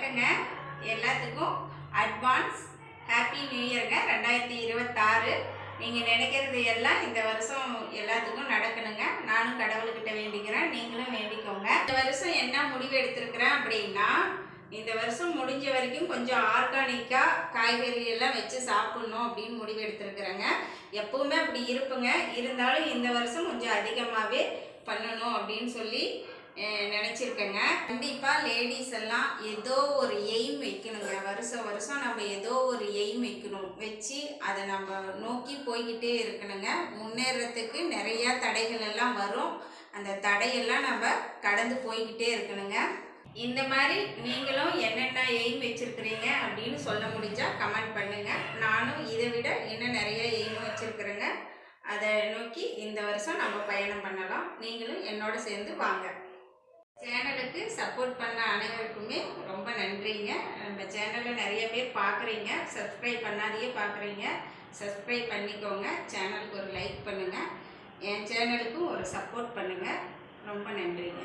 வணக்கங்க. எல்லாத்துக்கும் advance happy new இயருங்க. 2026 நீங்கள் நினைக்கிறது எல்லாம் இந்த வருஷம் எல்லாத்துக்கும் நடக்கணுங்க. நானும் கடவுள்கிட்ட வேண்டிக்கிறேன், நீங்களும் வேண்டிக்கோங்க. இந்த வருஷம் என்ன முடிவு எடுத்திருக்கிறேன் அப்படின்னா, இந்த வருஷம் முடிஞ்ச வரைக்கும் கொஞ்சம் ஆர்கானிக்காக காய்கறி எல்லாம் வச்சு சாப்பிட்ணும் அப்படின்னு முடிவு எடுத்துருக்குறேங்க. எப்பவுமே அப்படி இருப்புங்க, இருந்தாலும் இந்த வருஷம் கொஞ்சம் அதிகமாகவே பண்ணணும் அப்படின்னு சொல்லி நினச்சிருக்கேங்க. கண்டிப்பாக லேடிஸ் எல்லாம் ஏதோ ஒரு எய்ம் வைக்கணுங்க. வருஷம் வருஷம் நம்ம ஏதோ ஒரு எய்ம் வைக்கணும், வச்சு அதை நம்ம நோக்கி போய்கிட்டே இருக்கணுங்க. முன்னேறத்துக்கு நிறையா தடைகள் எல்லாம் வரும், அந்த தடையெல்லாம் நம்ம கடந்து போய்கிட்டே இருக்கணுங்க. இந்த மாதிரி நீங்களும் என்னென்ன எய்ம் வச்சுருக்கிறீங்க அப்படின்னு சொல்ல முடிஞ்சால் கமெண்ட் பண்ணுங்கள். நானும் இதை விட இன்னும் நிறைய எய்ம் வச்சுருக்குறேங்க. அதை நோக்கி இந்த வருஷம் நம்ம பயணம் பண்ணலாம். நீங்களும் என்னோட சேர்ந்து வாங்க. சேனலுக்கு சப்போர்ட் பண்ண அனைவருக்குமே ரொம்ப நன்றிங்க. நம்ம சேனலில் நிறைய பேர் பார்க்குறீங்க, சப்ஸ்கிரைப் பண்ணாதையே பார்க்குறீங்க. சப்ஸ்கிரைப் பண்ணிக்கோங்க, சேனலுக்கு ஒரு லைக் பண்ணுங்கள், என் சேனலுக்கும் ஒரு சப்போர்ட் பண்ணுங்கள். ரொம்ப நன்றிங்க.